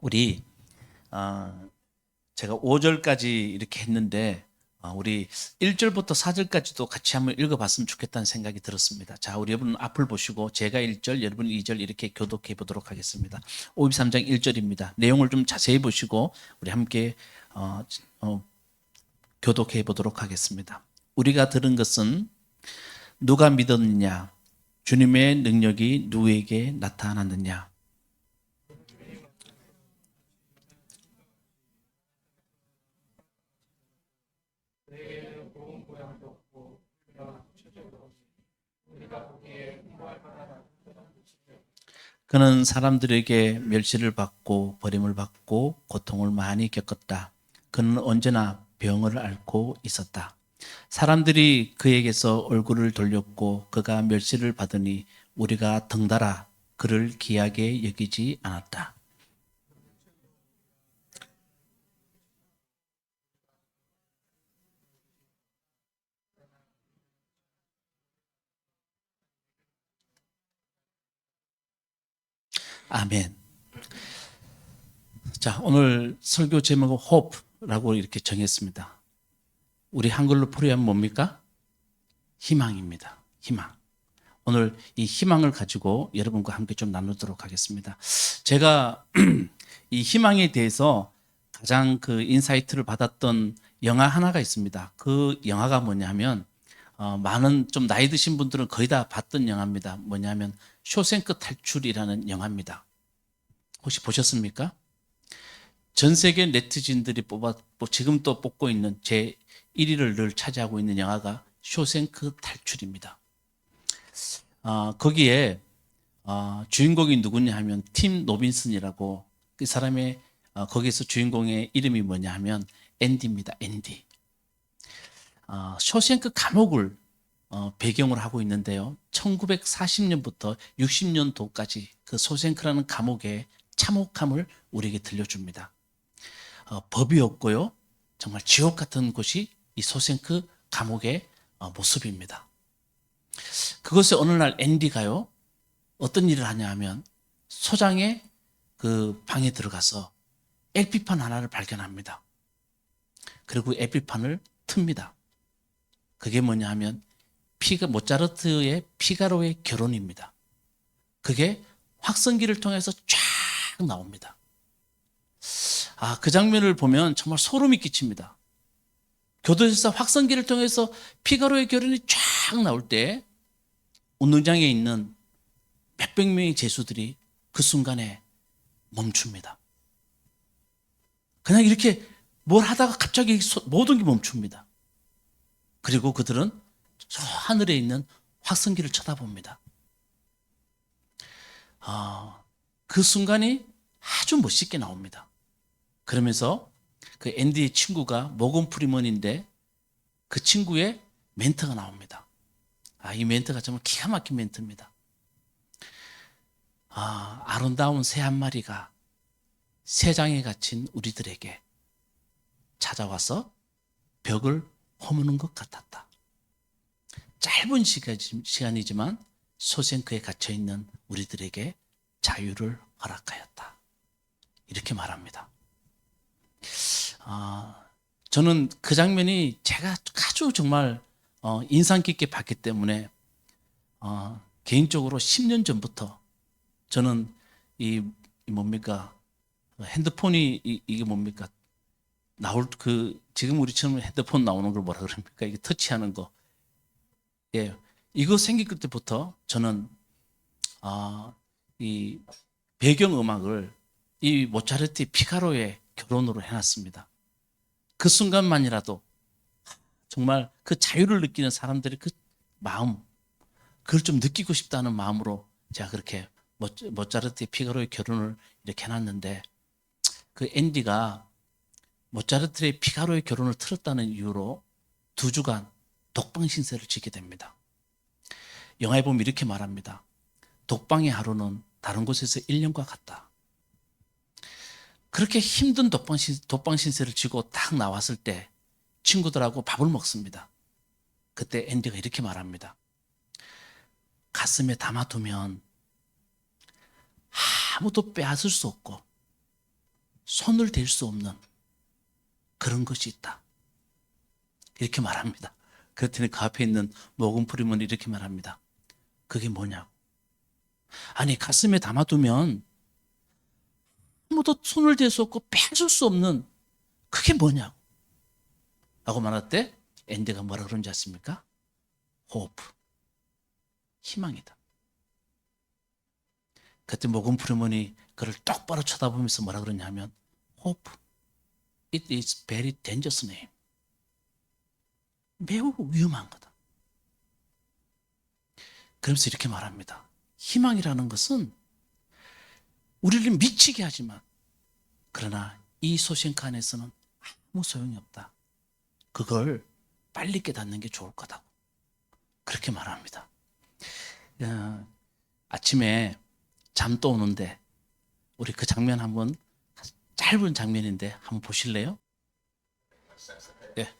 우리 제가 5절까지 이렇게 했는데 우리 1절부터 4절까지도 같이 한번 읽어봤으면 좋겠다는 생각이 들었습니다. 자, 우리 여러분 앞을 보시고 제가 1절, 여러분 2절 이렇게 교독해 보도록 하겠습니다. 53장 1절입니다. 내용을 좀 자세히 보시고 우리 함께 교독해 보도록 하겠습니다. 우리가 들은 것은 누가 믿었느냐? 주님의 능력이 누구에게 나타났느냐? 그는 사람들에게 멸시를 받고 버림을 받고 고통을 많이 겪었다. 그는 언제나 병을 앓고 있었다. 사람들이 그에게서 얼굴을 돌렸고 그가 멸시를 받으니 우리가 덩달아 그를 귀하게 여기지 않았다. 아멘. 자, 오늘 설교 제목은 hope라고 이렇게 정했습니다. 우리 한글로 풀이하면 뭡니까? 희망입니다. 희망. 오늘 이 희망을 가지고 여러분과 함께 좀 나누도록 하겠습니다. 제가 이 희망에 대해서 가장 그 인사이트를 받았던 영화 하나가 있습니다. 그 영화가 뭐냐면 많은 좀 나이 드신 분들은 거의 다 봤던 영화입니다. 뭐냐면 쇼생크 탈출이라는 영화입니다. 혹시 보셨습니까? 전 세계 네티즌들이 지금 또 뽑고 있는 제 1위를 늘 차지하고 있는 영화가 쇼생크 탈출입니다. 거기에 주인공이 누구냐 하면 팀 로빈슨이라고 그 사람의 거기서 주인공의 이름이 뭐냐 하면 앤디입니다. 앤디. 쇼생크 감옥을 배경으로 하고 있는데요. 1940년부터 60년도까지 그 쇼생크라는 감옥의 참혹함을 우리에게 들려줍니다. 법이 없고요. 정말 지옥 같은 곳이 이 쇼생크 감옥의 모습입니다. 그것에 어느 날 앤디가요. 어떤 일을 하냐 하면 소장의 그 방에 들어가서 LP판 하나를 발견합니다. 그리고 LP판을 틉니다. 그게 뭐냐 하면 모차르트의 피가로의 결혼입니다. 그게 확성기를 통해서 쫙 나옵니다. 그 장면을 보면 정말 소름이 끼칩니다. 교도소에서 확성기를 통해서 피가로의 결혼이 쫙 나올 때 운동장에 있는 몇백 명의 죄수들이 그 순간에 멈춥니다. 그냥 이렇게 뭘 하다가 갑자기 모든 게 멈춥니다. 그리고 그들은 저 하늘에 있는 확성기를 쳐다봅니다. 그 순간이 아주 멋있게 나옵니다. 그러면서 그 앤디의 친구가 모건 프리먼인데 그 친구의 멘트가 나옵니다. 이 멘트가 정말 기가 막힌 멘트입니다. 아름다운 새 한 마리가 새장에 갇힌 우리들에게 찾아와서 벽을 허무는 것 같았다. 짧은 시간이지만 쇼생크에 갇혀있는 우리들에게 자유를 허락하였다. 이렇게 말합니다. 저는 그 장면이 제가 아주 정말 인상 깊게 봤기 때문에 개인적으로 10년 전부터 저는 이 뭡니까 핸드폰이 이게 뭡니까 나올 지금 우리처럼 핸드폰 나오는 걸 뭐라 그럽니까 이게 터치하는 거 이거 생길 때부터 저는 이 배경 음악을 이 모차르트의 피가로의 결혼으로 해놨습니다. 그 순간만이라도 정말 그 자유를 느끼는 사람들의 그 마음, 그걸 좀 느끼고 싶다는 마음으로 제가 그렇게 모차르트의 피가로의 결혼을 이렇게 해놨는데 그 앤디가 모차르트의 피가로의 결혼을 틀었다는 이유로 2주간 독방 신세를 지게 됩니다. 영화에 보면 이렇게 말합니다. 독방의 하루는 다른 곳에서 1년과 같다. 그렇게 힘든 독방 신세를 지고 딱 나왔을 때 친구들하고 밥을 먹습니다. 그때 앤디가 이렇게 말합니다. 가슴에 담아두면 아무도 빼앗을 수 없고 손을 댈 수 없는 그런 것이 있다. 이렇게 말합니다. 그랬더니 그 앞에 있는 모건 프리먼이 이렇게 말합니다. 그게 뭐냐고. 아니, 가슴에 담아두면 아무도 손을 댈 수 없고 빼줄 수 없는 그게 뭐냐고. 라고 말할 때 앤디가 뭐라 그런지 아십니까? 호프. 희망이다. 그때 모건 프리먼이 그를 똑바로 쳐다보면서 뭐라 그러냐면 hope. It is very dangerous name. 매우 위험한 거다. 그러면서 이렇게 말합니다. 희망이라는 것은 우리를 미치게 하지만 그러나 이 소신카 안에서는 아무 소용이 없다. 그걸 빨리 깨닫는 게 좋을 거다. 그렇게 말합니다. 아침에 잠 또 오는데 우리 그 장면 한번, 짧은 장면인데 한번 보실래요? 예.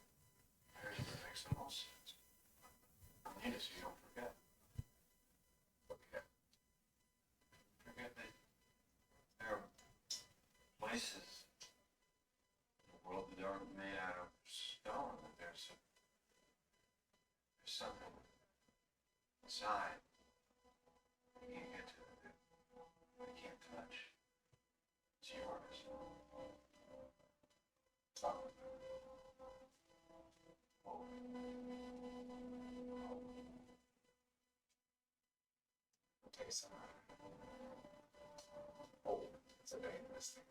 It's a dangerous thing.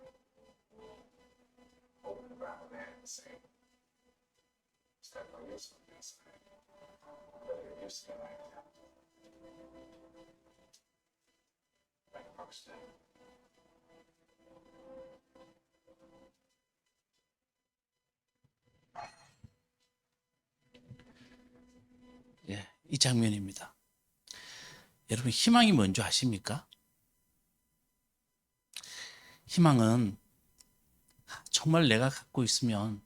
Open the Bible and say, step on your son inside. But you're used to like that. Like a poster. 예, 이 장면입니다. 여러분, 희망이 뭔지 아십니까? 희망은 정말 내가 갖고 있으면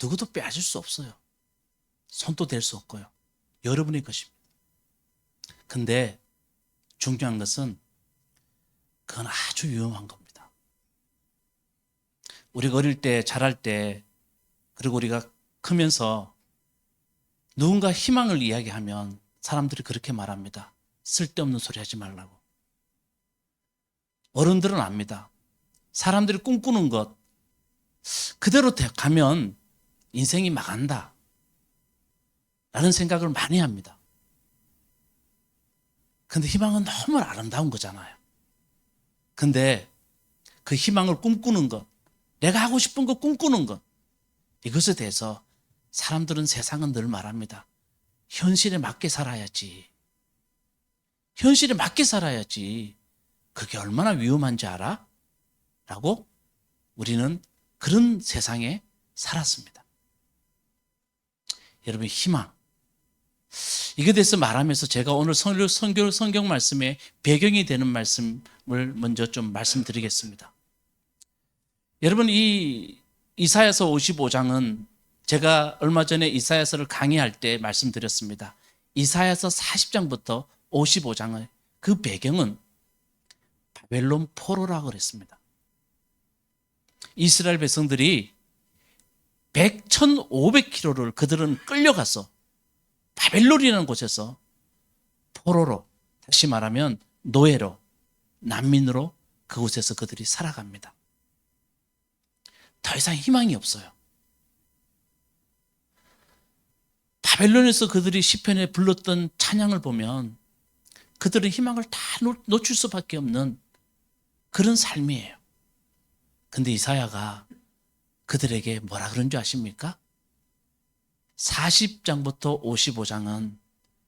누구도 빼앗을 수 없어요. 손도 댈 수 없고요. 여러분의 것입니다. 근데 중요한 것은 그건 아주 위험한 겁니다. 우리가 어릴 때, 자랄 때, 그리고 우리가 크면서 누군가 희망을 이야기하면 사람들이 그렇게 말합니다. 쓸데없는 소리 하지 말라고. 어른들은 압니다. 사람들이 꿈꾸는 것 그대로 가면 인생이 망한다 라는 생각을 많이 합니다. 근데 희망은 너무 아름다운 거잖아요. 근데 그 희망을 꿈꾸는 것, 내가 하고 싶은 거 꿈꾸는 것, 이것에 대해서 사람들은, 세상은 늘 말합니다. 현실에 맞게 살아야지. 현실에 맞게 살아야지. 그게 얼마나 위험한지 알아? 라고 우리는 그런 세상에 살았습니다. 여러분, 희망. 이게 대해서 말하면서 제가 오늘 성경 말씀의 배경이 되는 말씀을 먼저 좀 말씀드리겠습니다. 여러분, 이 이사야서 55장은 제가 얼마 전에 이사야서를 강의할 때 말씀드렸습니다. 이사야서 40장부터 55장의 그 배경은 바벨론 포로라고 그랬습니다. 이스라엘 백성들이 1,500km를 그들은 끌려가서 바벨론이라는 곳에서 포로로, 다시 말하면 노예로, 난민으로 그곳에서 그들이 살아갑니다. 더 이상 희망이 없어요. 바벨론에서 그들이 시편에 불렀던 찬양을 보면 그들은 희망을 다 놓칠 수밖에 없는 그런 삶이에요. 근데 이사야가 그들에게 뭐라 그런 줄 아십니까? 40장부터 55장은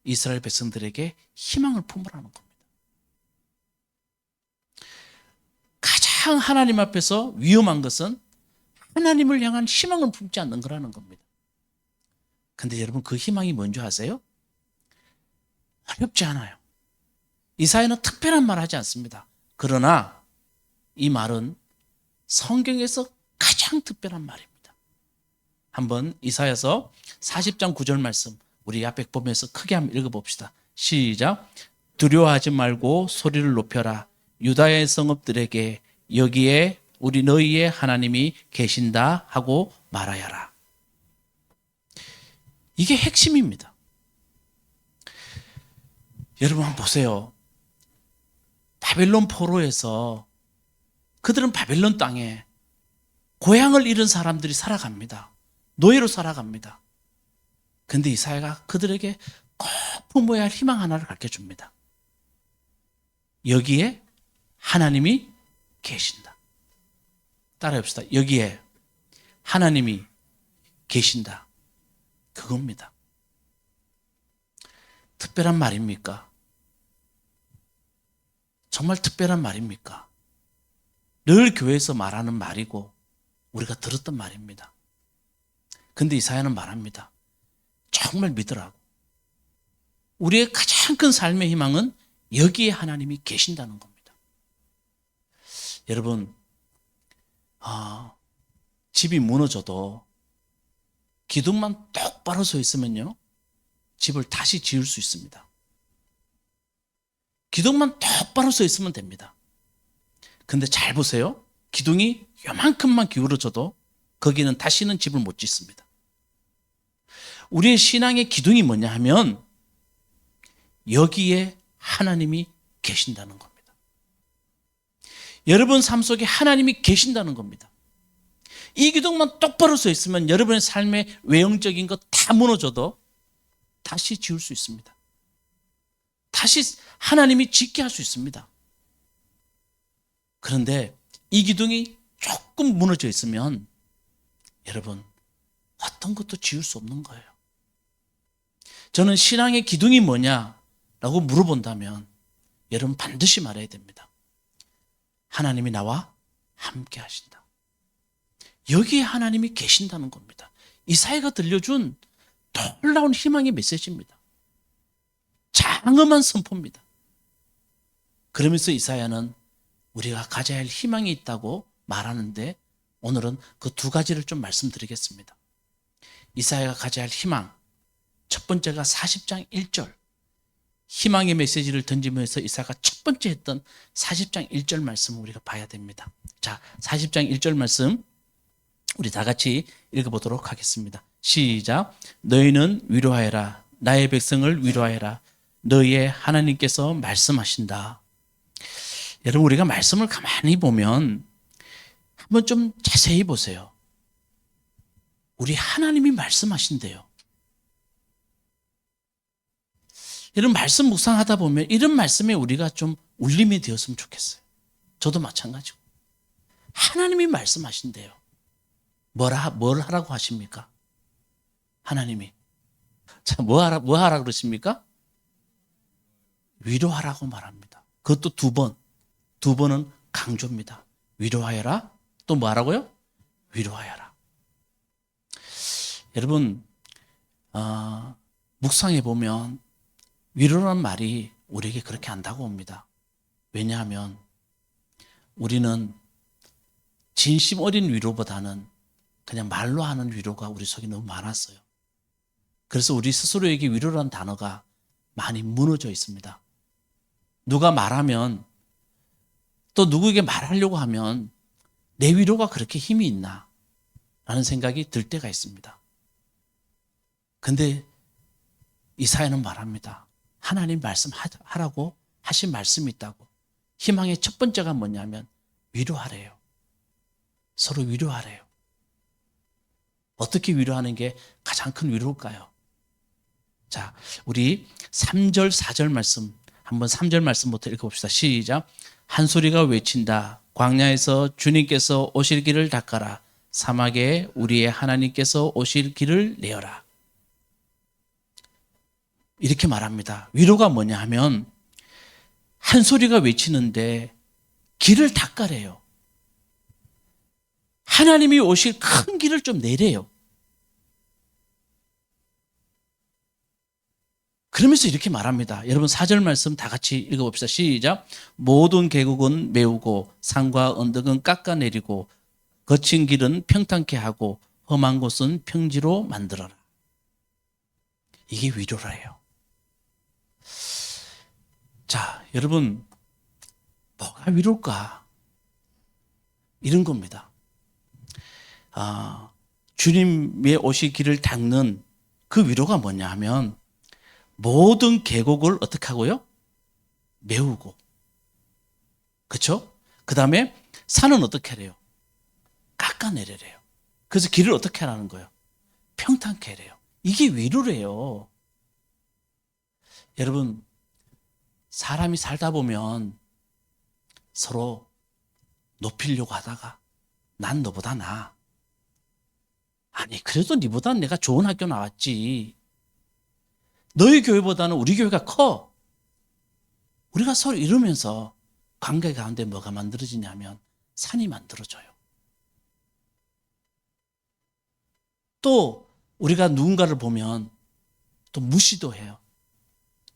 이스라엘 백성들에게 희망을 품으라는 겁니다. 가장 하나님 앞에서 위험한 것은 하나님을 향한 희망을 품지 않는 거라는 겁니다. 근데 여러분, 그 희망이 뭔지 아세요? 어렵지 않아요. 이사야는 특별한 말 하지 않습니다. 그러나 이 말은 성경에서 가장 특별한 말입니다. 한번 이사야서 40장 9절 말씀 우리 앞에 보면서 크게 한번 읽어봅시다. 시작. 두려워하지 말고 소리를 높여라. 유다의 성읍들에게 여기에 우리 너희의 하나님이 계신다 하고 말하여라. 이게 핵심입니다. 여러분 한번 보세요. 바벨론 포로에서 그들은 바벨론 땅에 고향을 잃은 사람들이 살아갑니다. 노예로 살아갑니다. 근데 이사야가 그들에게 꼭 품어야 할 희망 하나를 가르쳐줍니다. 여기에 하나님이 계신다. 따라해봅시다. 여기에 하나님이 계신다. 그겁니다. 특별한 말입니까? 정말 특별한 말입니까? 늘 교회에서 말하는 말이고 우리가 들었던 말입니다. 근데 이사야는 말합니다. 정말 믿으라고. 우리의 가장 큰 삶의 희망은 여기에 하나님이 계신다는 겁니다. 여러분, 집이 무너져도 기둥만 똑바로 서 있으면요, 집을 다시 지을 수 있습니다. 기둥만 똑바로 서 있으면 됩니다. 근데 잘 보세요. 기둥이 요만큼만 기울어져도 거기는 다시는 집을 못 짓습니다. 우리의 신앙의 기둥이 뭐냐 하면 여기에 하나님이 계신다는 겁니다. 여러분 삶 속에 하나님이 계신다는 겁니다. 이 기둥만 똑바로 서 있으면 여러분의 삶의 외형적인 것 다 무너져도 다시 지을 수 있습니다. 다시 하나님이 짓게 할 수 있습니다. 그런데 이 기둥이 조금 무너져 있으면 여러분 어떤 것도 지을 수 없는 거예요. 저는 신앙의 기둥이 뭐냐라고 물어본다면 여러분 반드시 말해야 됩니다. 하나님이 나와 함께 하신다. 여기에 하나님이 계신다는 겁니다. 이사야가 들려준 놀라운 희망의 메시지입니다. 장엄한 선포입니다. 그러면서 이사야는 우리가 가져야 할 희망이 있다고 말하는데 오늘은 그 두 가지를 좀 말씀드리겠습니다. 이사야가 가져야 할 희망, 첫 번째가 40장 1절 희망의 메시지를 던지면서 이사야가 첫 번째 했던 40장 1절 말씀을 우리가 봐야 됩니다. 자, 40장 1절 말씀 우리 다 같이 읽어보도록 하겠습니다. 시작. 너희는 위로하여라. 나의 백성을 위로하여라. 너희의 하나님께서 말씀하신다. 여러분 우리가 말씀을 가만히 보면 한번 좀 자세히 보세요. 우리 하나님이 말씀하신대요. 이런 말씀 묵상하다 보면 이런 말씀에 우리가 좀 울림이 되었으면 좋겠어요. 저도 마찬가지고. 하나님이 말씀하신대요. 뭘 하라고 하십니까? 하나님이. 자, 뭐 하라 그러십니까? 위로하라고 말합니다. 그것도 두 번은 강조입니다. 위로하여라. 또 뭐 하라고요? 위로하여라. 여러분, 묵상해 보면 위로라는 말이 우리에게 그렇게 안 다가옵니다. 왜냐하면 우리는 진심 어린 위로보다는 그냥 말로 하는 위로가 우리 속에 너무 많았어요. 그래서 우리 스스로에게 위로라는 단어가 많이 무너져 있습니다. 누가 말하면 또 누구에게 말하려고 하면 내 위로가 그렇게 힘이 있나 라는 생각이 들 때가 있습니다. 근데 이사야는 말합니다. 하나님 말씀하라고 하신 말씀이 있다고. 희망의 첫 번째가 뭐냐면 위로하래요. 서로 위로하래요. 어떻게 위로하는 게 가장 큰 위로일까요? 자, 우리 3절, 4절 말씀 한번 3절 말씀부터 읽어봅시다. 시작. 한 소리가 외친다. 광야에서 주님께서 오실 길을 닦아라. 사막에 우리의 하나님께서 오실 길을 내어라. 이렇게 말합니다. 위로가 뭐냐 하면 한 소리가 외치는데 길을 닦아래요. 하나님이 오실 큰 길을 좀 내래요. 그러면서 이렇게 말합니다. 여러분 4절 말씀 다 같이 읽어봅시다. 시작. 모든 계곡은 메우고 산과 언덕은 깎아내리고 거친 길은 평탄케 하고 험한 곳은 평지로 만들어라. 이게 위로라예요. 자, 여러분 뭐가 위로일까? 이런 겁니다. 주님의 오실 길을 닦는 그 위로가 뭐냐 하면 모든 계곡을 어떻게 하고요? 메우고. 그렇죠? 그 다음에 산은 어떻게 하래요? 깎아내려래요. 그래서 길을 어떻게 하라는 거예요? 평탄케 하래요. 이게 위로래요. 여러분, 사람이 살다 보면 서로 높이려고 하다가 난 너보다 나아. 아니, 그래도 네보다는 내가 좋은 학교 나왔지. 너희 교회보다는 우리 교회가 커. 우리가 서로 이러면서 관계 가운데 뭐가 만들어지냐면 산이 만들어져요. 또 우리가 누군가를 보면 또 무시도 해요.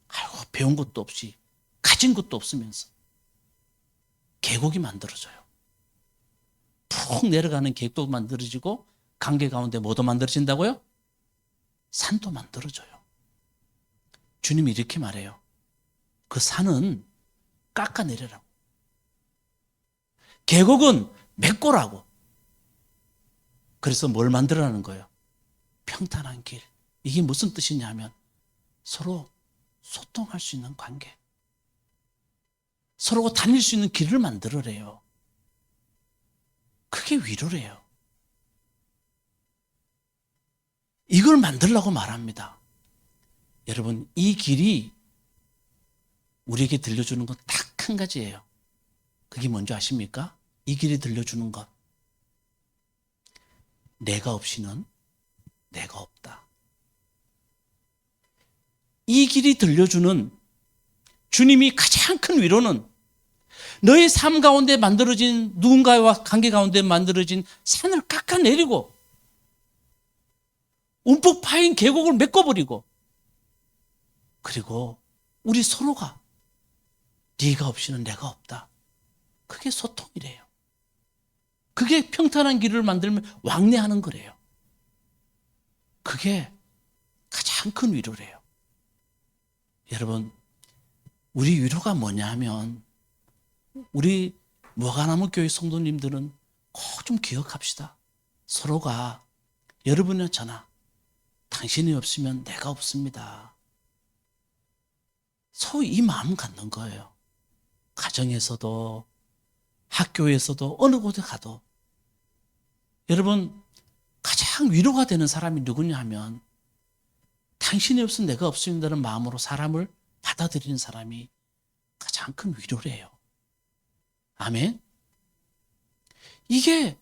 아이고, 배운 것도 없이 가진 것도 없으면서 계곡이 만들어져요. 푹 내려가는 계곡도 만들어지고 관계 가운데 뭐도 만들어진다고요? 산도 만들어져요. 주님이 이렇게 말해요. 그 산은 깎아내려라고. 계곡은 메꿔라고. 그래서 뭘 만들어라는 거예요? 평탄한 길. 이게 무슨 뜻이냐 하면 서로 소통할 수 있는 관계. 서로가 다닐 수 있는 길을 만들어래요. 그게 위로래요. 이걸 만들라고 말합니다. 여러분, 이 길이 우리에게 들려주는 건 딱 한 가지예요. 그게 뭔지 아십니까? 이 길이 들려주는 것. 내가 없이는 내가 없다. 이 길이 들려주는 주님이 가장 큰 위로는 너의 삶 가운데 만들어진 누군가와 관계 가운데 만들어진 산을 깎아내리고 움푹 파인 계곡을 메꿔버리고 그리고 우리 서로가 네가 없이는 내가 없다. 그게 소통이래요. 그게 평탄한 길을 만들면 왕래하는 거래요. 그게 가장 큰 위로래요. 여러분, 우리 위로가 뭐냐 하면 우리 무화과나무 교회 성도님들은 꼭 좀 기억합시다. 서로가 여러분이나 저나 당신이 없으면 내가 없습니다. 서로 이 마음 갖는 거예요. 가정에서도 학교에서도 어느 곳에 가도 여러분 가장 위로가 되는 사람이 누구냐 하면 당신이 없으면 내가 없습니다는 마음으로 사람을 받아들이는 사람이 가장 큰 위로래요. 아멘. 이게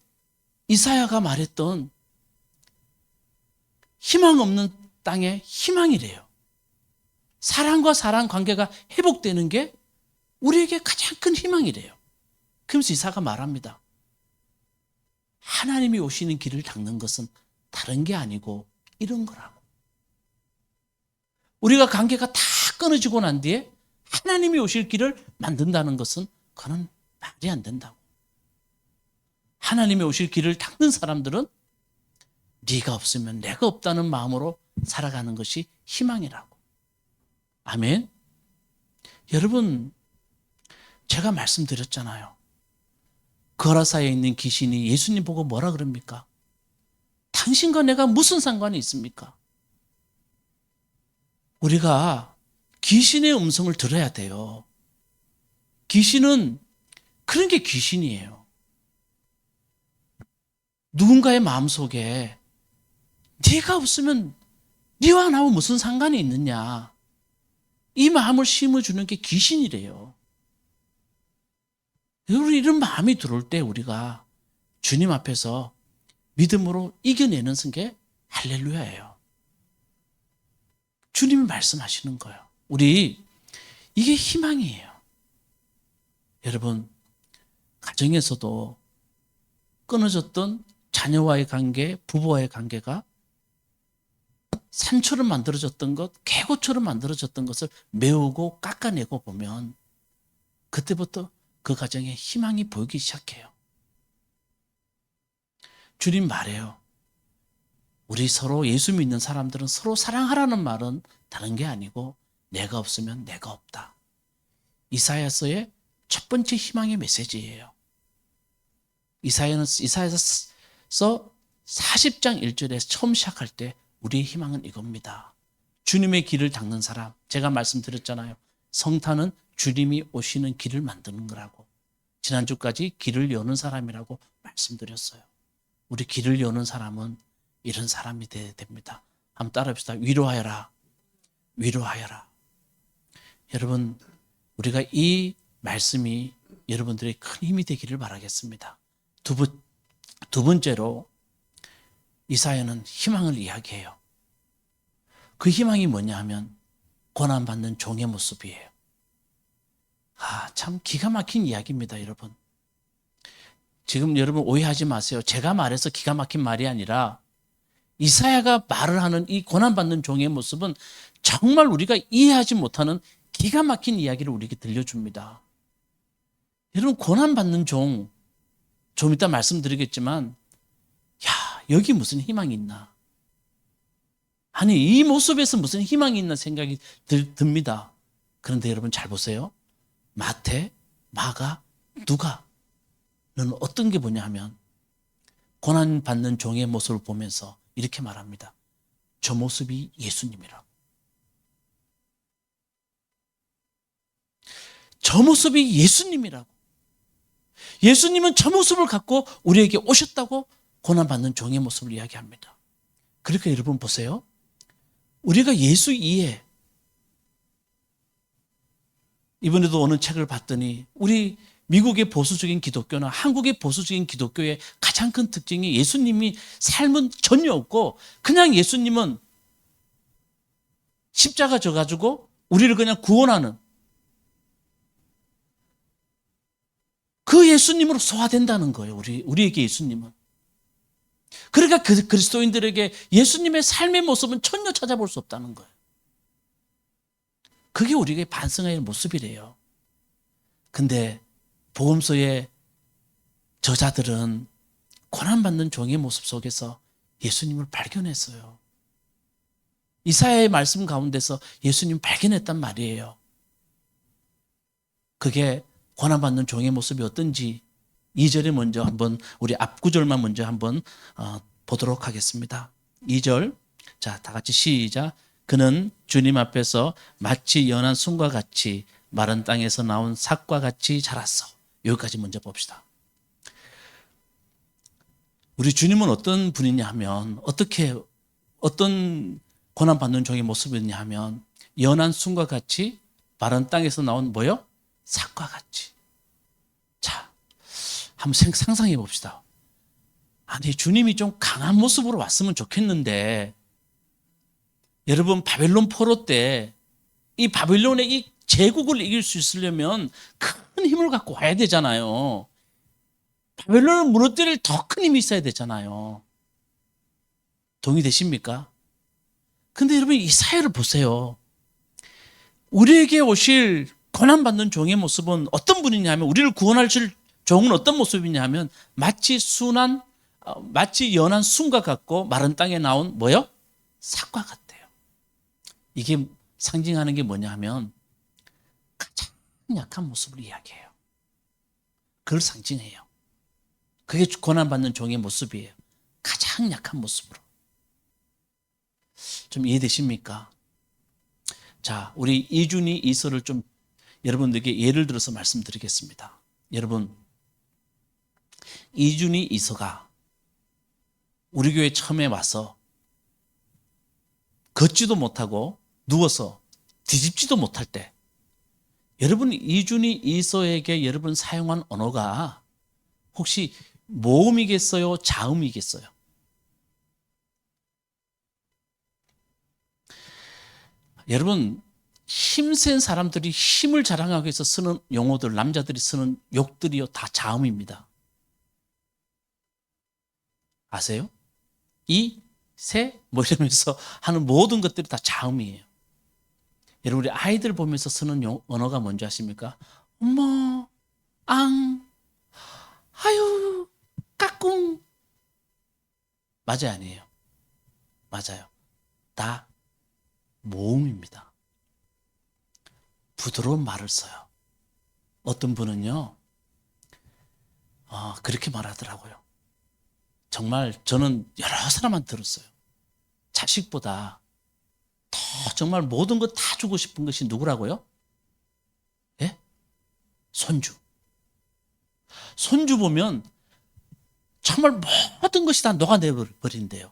이사야가 말했던 희망 없는 땅의 희망이래요. 사랑과 사랑 관계가 회복되는 게 우리에게 가장 큰 희망이래요. 그러면서 이사야가 말합니다. 하나님이 오시는 길을 닦는 것은 다른 게 아니고 이런 거라고. 우리가 관계가 다 끊어지고 난 뒤에 하나님이 오실 길을 만든다는 것은 그건 말이 안 된다고. 하나님이 오실 길을 닦는 사람들은 네가 없으면 내가 없다는 마음으로 살아가는 것이 희망이라고. 아멘. 여러분, 제가 말씀드렸잖아요. 거라사에 있는 귀신이 예수님 보고 뭐라 그럽니까? 당신과 내가 무슨 상관이 있습니까? 우리가 귀신의 음성을 들어야 돼요. 귀신은 그런 게 귀신이에요. 누군가의 마음속에 네가 없으면 네와 나와 무슨 상관이 있느냐, 이 마음을 심어주는 게 귀신이래요. 우리 이런 마음이 들어올 때 우리가 주님 앞에서 믿음으로 이겨내는 게 할렐루야예요. 주님이 말씀하시는 거예요. 우리 이게 희망이에요. 여러분, 가정에서도 끊어졌던 자녀와의 관계, 부부와의 관계가 산처럼 만들어졌던 것, 계곡처럼 만들어졌던 것을 메우고 깎아내고 보면 그때부터 그 가정에 희망이 보이기 시작해요. 주님 말해요. 우리 서로 예수 믿는 사람들은 서로 사랑하라는 말은 다른 게 아니고 내가 없으면 내가 없다. 이사야서의 첫 번째 희망의 메시지예요. 이사야서 40장 1절에서 처음 시작할 때 우리의 희망은 이겁니다. 주님의 길을 닦는 사람. 제가 말씀드렸잖아요. 성탄은 주님이 오시는 길을 만드는 거라고. 지난주까지 길을 여는 사람이라고 말씀드렸어요. 우리 길을 여는 사람은 이런 사람이 돼야 됩니다. 한번 따라합시다. 위로하여라. 위로하여라. 여러분, 우리가 이 말씀이 여러분들의 큰 힘이 되기를 바라겠습니다. 두 번째로 이사야는 희망을 이야기해요. 그 희망이 뭐냐 하면 고난받는 종의 모습이에요. 참 기가 막힌 이야기입니다, 여러분. 지금 여러분 오해하지 마세요. 제가 말해서 기가 막힌 말이 아니라 이사야가 말을 하는 이 고난받는 종의 모습은 정말 우리가 이해하지 못하는 기가 막힌 이야기를 우리에게 들려줍니다. 여러분, 고난받는 종, 좀 이따 말씀드리겠지만, 여기 무슨 희망이 있나? 아니, 이 모습에서 무슨 희망이 있나 생각이 듭니다. 그런데 여러분 잘 보세요. 마태, 마가, 누가는 어떤 게 뭐냐 하면 고난받는 종의 모습을 보면서 이렇게 말합니다. 저 모습이 예수님이라고. 저 모습이 예수님이라고. 예수님은 저 모습을 갖고 우리에게 오셨다고 고난받는 종의 모습을 이야기합니다. 그러니까 여러분 보세요. 우리가 예수 이해, 이번에도 어느 책을 봤더니 우리 미국의 보수적인 기독교나 한국의 보수적인 기독교의 가장 큰 특징이 예수님이 삶은 전혀 없고 그냥 예수님은 십자가 져가지고 우리를 그냥 구원하는 그 예수님으로 소화된다는 거예요. 우리에게 예수님은. 그러니까 그리스도인들에게 예수님의 삶의 모습은 전혀 찾아볼 수 없다는 거예요. 그게 우리에게 반성해야 할 모습이래요. 근데 복음서의 저자들은 고난받는 종의 모습 속에서 예수님을 발견했어요. 이사야의 말씀 가운데서 예수님 발견했단 말이에요. 그게 고난받는 종의 모습이 어떤지 2절에 먼저 한번 우리 앞구절만 먼저 한번 보도록 하겠습니다. 2절, 자, 다 같이 시작. 그는 주님 앞에서 마치 연한 순과 같이 마른 땅에서 나온 삭과 같이 자랐어. 여기까지 먼저 봅시다. 우리 주님은 어떤 분이냐 하면 어떤 고난받는 종의 모습이냐 하면 연한 순과 같이 마른 땅에서 나온 뭐요? 삭과 같이. 자, 한번 상상해 봅시다. 아니, 주님이 좀 강한 모습으로 왔으면 좋겠는데, 여러분, 바벨론 포로 때 이 바벨론의 이 제국을 이길 수 있으려면 큰 힘을 갖고 와야 되잖아요. 바벨론을 무너뜨릴 더 큰 힘이 있어야 되잖아요. 동의되십니까? 근데 여러분, 이사야를 보세요. 우리에게 오실 고난받는 종의 모습은 어떤 분이냐 하면, 우리를 구원하실 종은 어떤 모습이냐 하면 마치 연한 순과 같고 마른 땅에 나온 뭐요? 삭과 같아요. 이게 상징하는 게 뭐냐 하면 가장 약한 모습을 이야기해요. 그걸 상징해요. 그게 고난받는 종의 모습이에요. 가장 약한 모습으로. 좀 이해되십니까? 자, 우리 이준희 이서를 좀 여러분들에게 예를 들어서 말씀드리겠습니다. 여러분, 이준희 이서가 우리 교회 처음에 와서 걷지도 못하고 누워서 뒤집지도 못할 때 여러분, 이준희 이서에게 여러분 사용한 언어가 혹시 모음이겠어요? 자음이겠어요? 여러분, 힘센 사람들이 힘을 자랑하기 위해서 쓰는 용어들, 남자들이 쓰는 욕들이요, 다 자음입니다. 아세요? 이, 세, 뭐 이러면서 하는 모든 것들이 다 자음이에요. 여러분, 우리 아이들 보면서 쓰는 언어가 뭔지 아십니까? 엄마, 앙, 아유, 까꿍. 맞아요, 아니에요? 맞아요. 다 모음입니다. 부드러운 말을 써요. 어떤 분은요, 그렇게 말하더라고요. 정말 저는 여러 사람한테 들었어요. 자식보다 더 정말 모든 것 다 주고 싶은 것이 누구라고요? 예? 손주. 손주 보면 정말 모든 것이 다 녹아내버린대요.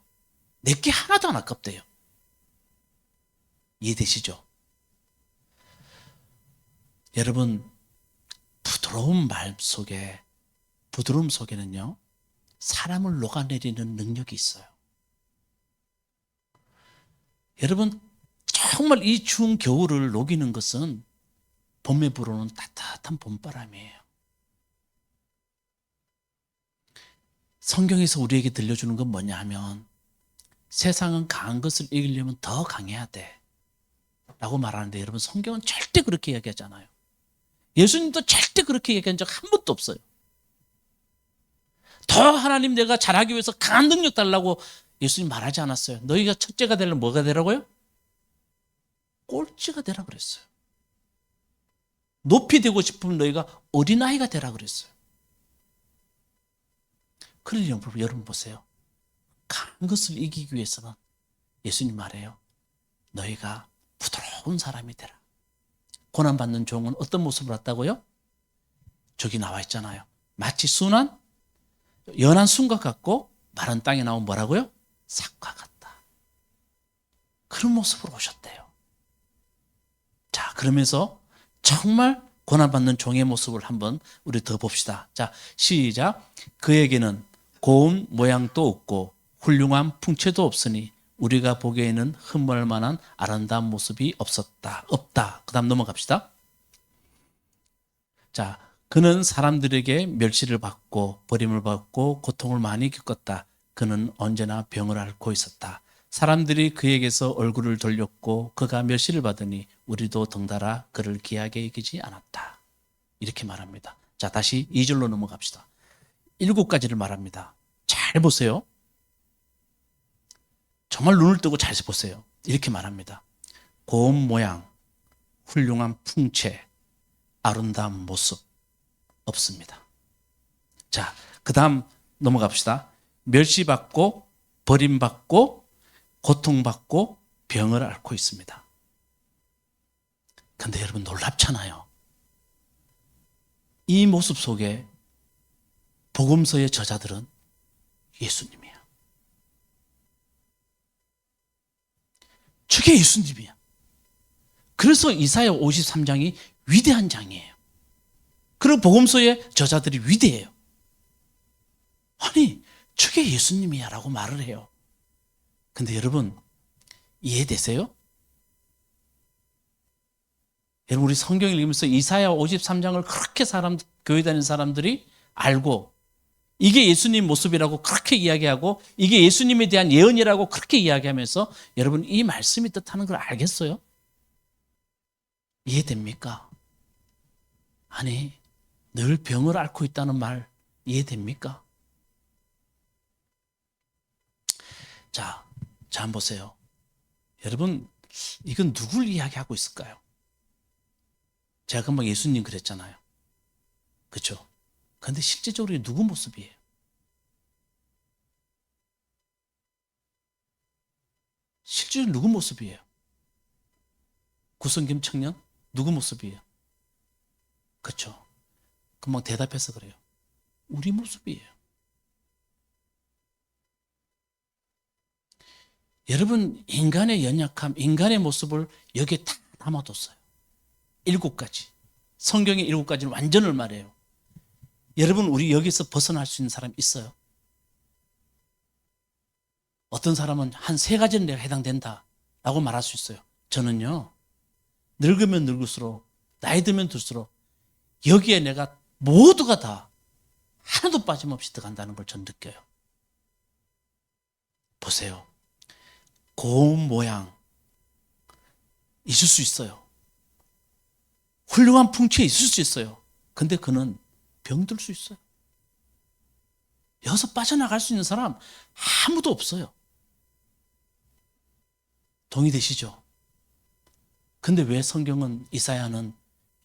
내게 하나도 안 아깝대요. 이해되시죠? 여러분, 부드러운 말 속에, 부드러움 속에는요, 사람을 녹아내리는 능력이 있어요. 여러분, 정말 이 추운 겨울을 녹이는 것은 봄에 불어오는 따뜻한 봄바람이에요. 성경에서 우리에게 들려주는 건 뭐냐 하면 세상은 강한 것을 이기려면 더 강해야 돼 라고 말하는데, 여러분, 성경은 절대 그렇게 이야기하지 않아요. 예수님도 절대 그렇게 얘기한 적 한 번도 없어요. 더 하나님 내가 잘하기 위해서 강한 능력 달라고 예수님 말하지 않았어요. 너희가 첫째가 되려면 뭐가 되라고요? 꼴찌가 되라 그랬어요. 높이 되고 싶으면 너희가 어린아이가 되라 그랬어요. 그러려면 여러분 보세요. 강한 것을 이기기 위해서는 예수님 말해요. 너희가 부드러운 사람이 되라. 고난받는 종은 어떤 모습을 갖다고요? 저기 나와 있잖아요. 마치 순한 연한 순과 같고 마른 땅에 나온 뭐라고요? 삭과 같다. 그런 모습으로 오셨대요. 자, 그러면서 정말 고난받는 종의 모습을 한번 우리 더 봅시다. 자, 시작. 그에게는 고운 모양도 없고 훌륭한 풍채도 없으니 우리가 보기에는 흠모할 만한 아름다운 모습이 없다. 그 다음 넘어갑시다. 자, 그는 사람들에게 멸시를 받고 버림을 받고 고통을 많이 겪었다. 그는 언제나 병을 앓고 있었다. 사람들이 그에게서 얼굴을 돌렸고 그가 멸시를 받으니 우리도 덩달아 그를 귀하게 여기지 않았다. 이렇게 말합니다. 자, 다시 2절로 넘어갑시다. 7가지를 말합니다. 잘 보세요. 정말 눈을 뜨고 잘 보세요. 이렇게 말합니다. 고운 모양, 훌륭한 풍채, 아름다운 모습 없습니다. 자, 그 다음 넘어갑시다. 멸시받고 버림받고 고통받고 병을 앓고 있습니다. 근데 여러분 놀랍잖아요. 이 모습 속에 복음서의 저자들은 예수님이야. 저게 예수님이야. 그래서 이사야 53장이 위대한 장이에요. 그리고 복음서의 저자들이 위대해요. 아니, 저게 예수님이야 라고 말을 해요. 근데 여러분, 이해되세요? 여러분, 우리 성경을 읽으면서 이사야 53장을 그렇게 교회 다니는 사람들이 알고 이게 예수님 모습이라고 그렇게 이야기하고 이게 예수님에 대한 예언이라고 그렇게 이야기하면서 여러분, 이 말씀이 뜻하는 걸 알겠어요? 이해됩니까? 아니, 늘 병을 앓고 있다는 말 이해됩니까? 자, 한번 보세요. 여러분, 이건 누굴 이야기하고 있을까요? 제가 금방 예수님 그랬잖아요. 그렇죠? 그런데 실제적으로 이게 누구 모습이에요? 실제로 누구 모습이에요? 구성김 청년? 누구 모습이에요? 그렇죠? 금방 대답해서 그래요. 우리 모습이에요. 여러분, 인간의 연약함, 인간의 모습을 여기에 다 담아뒀어요. 7가지. 성경의 7가지는 완전을 말해요. 여러분, 우리 여기서 벗어날 수 있는 사람 있어요? 어떤 사람은 한 3가지는 내가 해당된다 라고 말할 수 있어요. 저는요, 늙으면 늙을수록, 나이 들면 들수록 여기에 내가 모두가 다 하나도 빠짐없이 들어간다는 걸 전 느껴요. 보세요. 고운 모양 있을 수 있어요. 훌륭한 풍채 있을 수 있어요. 근데 그는 병들 수 있어요. 여기서 빠져나갈 수 있는 사람 아무도 없어요. 동의되시죠? 근데 왜 성경은, 이사야는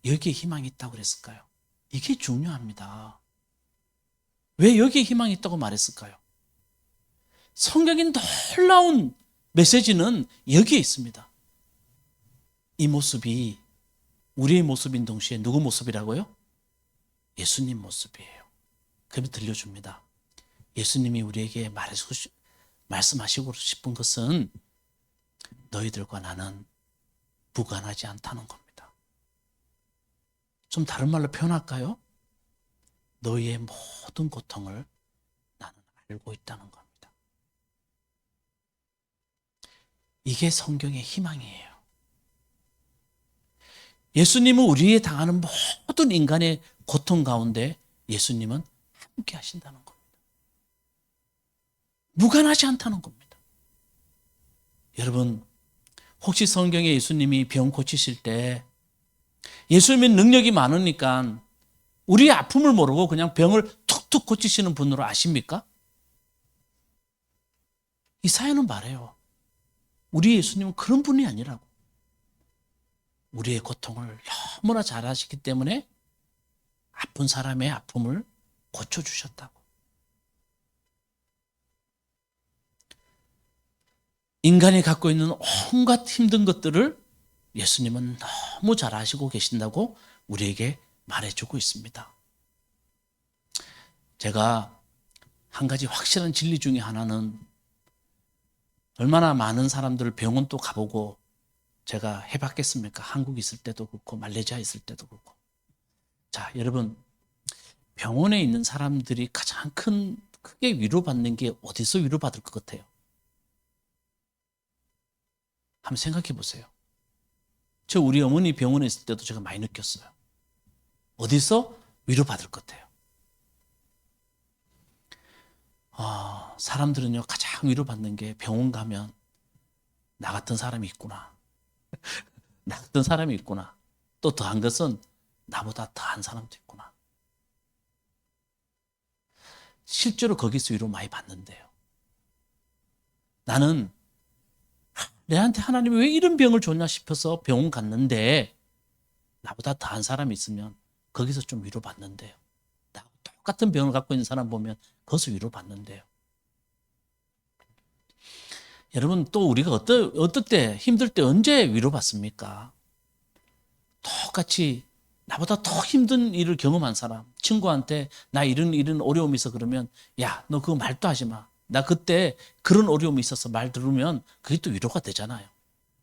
여기에 희망이 있다고 그랬을까요? 이게 중요합니다. 왜 여기에 희망이 있다고 말했을까요? 성경의 놀라운 메시지는 여기에 있습니다. 이 모습이 우리의 모습인 동시에 누구 모습이라고요? 예수님 모습이에요. 그럼 들려줍니다. 예수님이 우리에게 말씀하시고 싶은 것은 너희들과 나는 무관하지 않다는 겁니다. 좀 다른 말로 표현할까요? 너희의 모든 고통을 나는 알고 있다는 겁니다. 이게 성경의 희망이에요. 예수님은 우리에 당하는 모든 인간의 고통 가운데 예수님은 함께 하신다는 겁니다. 무관하지 않다는 겁니다. 여러분, 혹시 성경에 예수님이 병 고치실 때 예수님은 능력이 많으니까 우리의 아픔을 모르고 그냥 병을 툭툭 고치시는 분으로 아십니까? 이 사연은 말해요. 우리 예수님은 그런 분이 아니라고. 우리의 고통을 너무나 잘 아시기 때문에 아픈 사람의 아픔을 고쳐주셨다고. 인간이 갖고 있는 온갖 힘든 것들을 예수님은 너무 잘 아시고 계신다고 우리에게 말해주고 있습니다. 제가 한 가지 확실한 진리 중에 하나는 얼마나 많은 사람들을 병원도 가보고 제가 해봤겠습니까? 한국 있을 때도 그렇고 말레이시아 있을 때도 그렇고. 자, 여러분, 병원에 있는 사람들이 가장 크게 위로받는 게 어디서 위로받을 것 같아요? 한번 생각해 보세요. 우리 어머니 병원에 있을 때도 제가 많이 느꼈어요. 어디서 위로받을 것 같아요? 사람들은요, 가장 위로받는 게 병원 가면 나 같은 사람이 있구나. 나 같은 사람이 있구나. 또 더한 것은 나보다 더한 사람도 있구나. 실제로 거기서 위로 많이 받는데요. 나는 내한테 하나님이 왜 이런 병을 줬냐 싶어서 병원 갔는데 나보다 더한 사람이 있으면 거기서 좀 위로받는데요. 나하고 똑같은 병을 갖고 있는 사람 보면 거기서 위로받는데요. 여러분, 또 우리가 어떨 때, 힘들 때 언제 위로받습니까? 똑같이 나보다 더 힘든 일을 경험한 사람, 친구한테 나 이런 어려움이 있어 그러면 야, 너 그거 말도 하지 마. 나 그때 그런 어려움이 있어서 말 들으면 그게 또 위로가 되잖아요.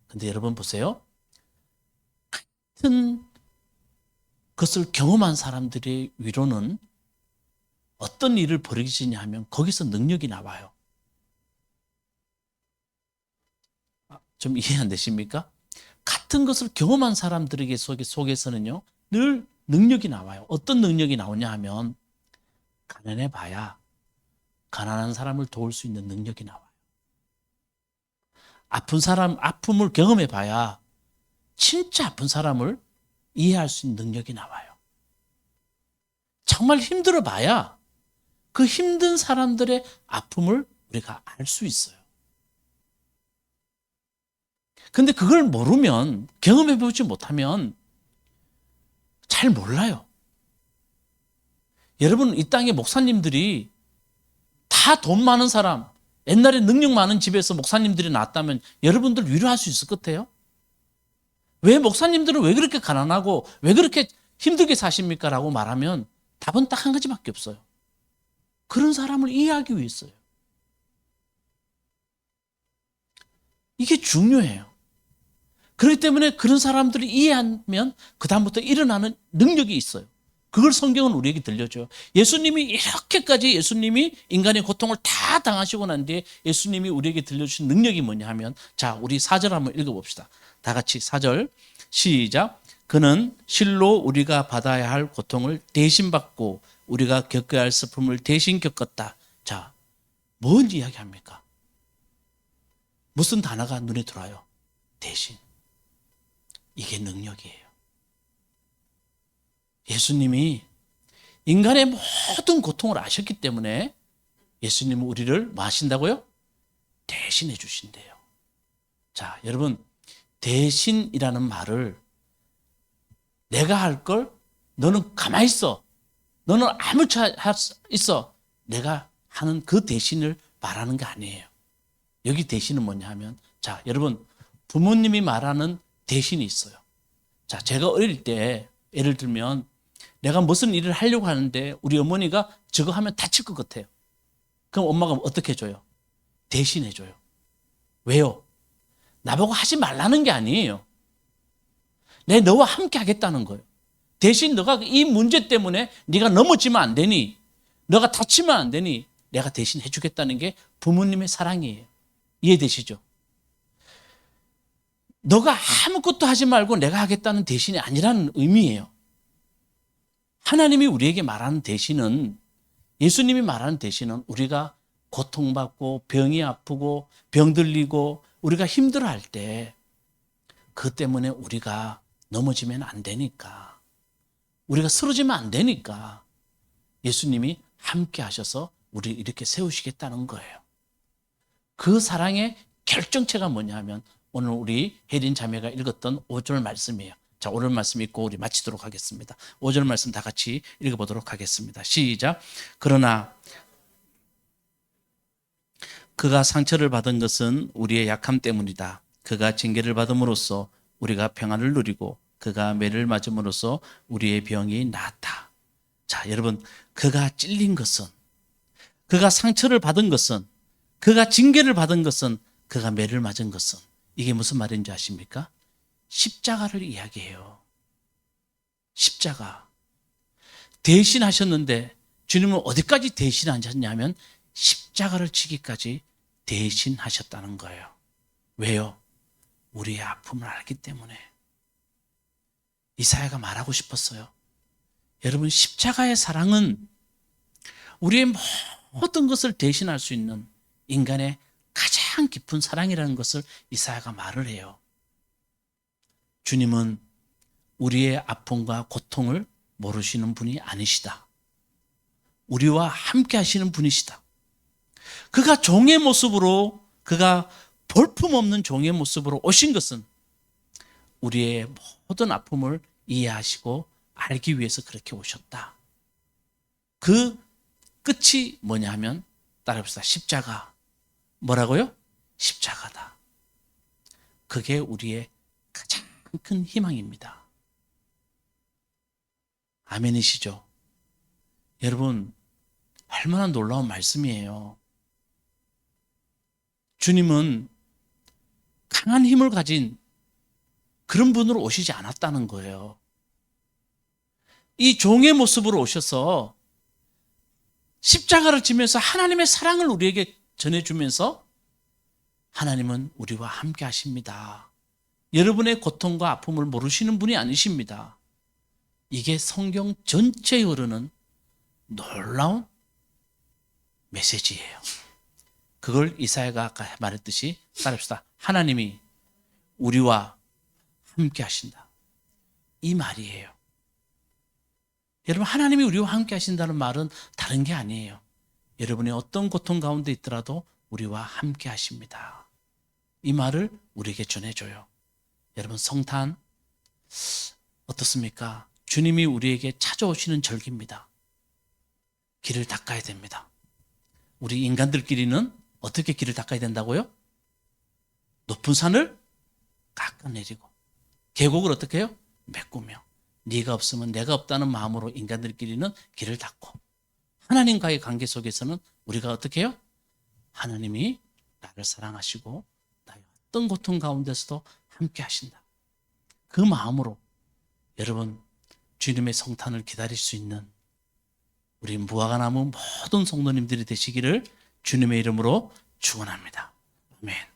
근데 여러분 보세요. 같은 것을 경험한 사람들의 위로는 어떤 일을 벌이시냐 하면 거기서 능력이 나와요. 좀 이해 안 되십니까? 같은 것을 경험한 사람들에게 속에서는요, 늘 능력이 나와요. 어떤 능력이 나오냐 하면 가난해 봐야 가난한 사람을 도울 수 있는 능력이 나와요. 아픈 사람, 아픔을 경험해 봐야 진짜 아픈 사람을 이해할 수 있는 능력이 나와요. 정말 힘들어 봐야 그 힘든 사람들의 아픔을 우리가 알 수 있어요. 근데 그걸 모르면, 경험해 보지 못하면 잘 몰라요. 여러분, 이 땅의 목사님들이 다 돈 많은 사람, 옛날에 능력 많은 집에서 목사님들이 낳았다면 여러분들 위로할 수 있을 것 같아요? 왜 목사님들은 왜 그렇게 가난하고 왜 그렇게 힘들게 사십니까? 라고 말하면 답은 딱 한 가지밖에 없어요. 그런 사람을 이해하기 위해서요. 이게 중요해요. 그렇기 때문에 그런 사람들을 이해하면 그다음부터 일어나는 능력이 있어요. 그걸 성경은 우리에게 들려줘요. 예수님이 이렇게까지 예수님이 인간의 고통을 다 당하시고 난 뒤에 예수님이 우리에게 들려주신 능력이 뭐냐 하면, 자, 우리 4절 한번 읽어봅시다. 다 같이 4절 시작. 그는 실로 우리가 받아야 할 고통을 대신 받고 우리가 겪어야 할 슬픔을 대신 겪었다. 자, 뭔 이야기합니까? 무슨 단어가 눈에 들어와요? 대신. 이게 능력이에요. 예수님이 인간의 모든 고통을 아셨기 때문에 예수님은 우리를 뭐 하신다고요? 대신해 주신대요. 자, 여러분, 대신이라는 말을 내가 할 걸 너는 가만히 있어. 너는 아무 차 있어. 내가 하는 그 대신을 말하는 게 아니에요. 여기 대신은 뭐냐 하면, 자, 여러분, 부모님이 말하는 대신이 있어요. 자, 제가 어릴 때 예를 들면 내가 무슨 일을 하려고 하는데 우리 어머니가 저거 하면 다칠 것 같아요. 그럼 엄마가 어떻게 해줘요? 대신해줘요. 왜요? 나보고 하지 말라는 게 아니에요. 내 너와 함께 하겠다는 거예요. 대신 너가 이 문제 때문에 네가 넘어지면 안 되니, 너가 다치면 안 되니 내가 대신 해주겠다는 게 부모님의 사랑이에요. 이해되시죠? 너가 아무것도 하지 말고 내가 하겠다는 대신이 아니라는 의미예요. 하나님이 우리에게 말하는 대신은, 예수님이 말하는 대신은 우리가 고통받고 병이 아프고 병들리고 우리가 힘들어할 때 그 때문에 우리가 넘어지면 안 되니까, 우리가 쓰러지면 안 되니까 예수님이 함께 하셔서 우리를 이렇게 세우시겠다는 거예요. 그 사랑의 결정체가 뭐냐 하면 오늘 우리 혜린 자매가 읽었던 5절 말씀이에요. 자, 5절 말씀 읽고 우리 마치도록 하겠습니다. 5절 말씀 다 같이 읽어보도록 하겠습니다. 시작. 그러나 그가 상처를 받은 것은 우리의 약함 때문이다. 그가 징계를 받음으로써 우리가 평안을 누리고 그가 매를 맞음으로써 우리의 병이 나았다. 자, 여러분, 그가 찔린 것은, 그가 상처를 받은 것은, 그가 징계를 받은 것은, 그가 매를 맞은 것은, 이게 무슨 말인지 아십니까? 십자가를 이야기해요. 십자가. 대신하셨는데 주님은 어디까지 대신하셨냐면 십자가를 지기까지 대신하셨다는 거예요. 왜요? 우리의 아픔을 알기 때문에. 이사야가 말하고 싶었어요. 여러분, 십자가의 사랑은 우리의 모든 것을 대신할 수 있는 인간의 가장 깊은 사랑이라는 것을 이사야가 말을 해요. 주님은 우리의 아픔과 고통을 모르시는 분이 아니시다. 우리와 함께 하시는 분이시다. 그가 종의 모습으로, 그가 볼품없는 종의 모습으로 오신 것은 우리의 모든 아픔을 이해하시고 알기 위해서 그렇게 오셨다. 그 끝이 뭐냐 하면, 따라합시다. 십자가. 뭐라고요? 십자가다. 그게 우리의 가장 큰 희망입니다. 아멘이시죠? 여러분, 얼마나 놀라운 말씀이에요. 주님은 강한 힘을 가진 그런 분으로 오시지 않았다는 거예요. 이 종의 모습으로 오셔서 십자가를 지면서 하나님의 사랑을 우리에게 전해주면서 하나님은 우리와 함께 하십니다. 여러분의 고통과 아픔을 모르시는 분이 아니십니다. 이게 성경 전체에 흐르는 놀라운 메시지예요. 그걸 이사야가 아까 말했듯이 따릅시다. 하나님이 우리와 함께 하신다. 이 말이에요. 여러분, 하나님이 우리와 함께 하신다는 말은 다른 게 아니에요. 여러분이 어떤 고통 가운데 있더라도 우리와 함께 하십니다. 이 말을 우리에게 전해줘요. 여러분, 성탄 어떻습니까? 주님이 우리에게 찾아오시는 절기입니다. 길을 닦아야 됩니다. 우리 인간들끼리는 어떻게 길을 닦아야 된다고요? 높은 산을 깎아내리고 계곡을 어떻게 해요? 메꾸며, 네가 없으면 내가 없다는 마음으로 인간들끼리는 길을 닦고, 하나님과의 관계 속에서는 우리가 어떻게 해요? 하나님이 나를 사랑하시고 나의 어떤 고통 가운데서도 함께 하신다. 그 마음으로 여러분, 주님의 성탄을 기다릴 수 있는 우리 무화과나무 모든 성도님들이 되시기를 주님의 이름으로 축원합니다. 아멘.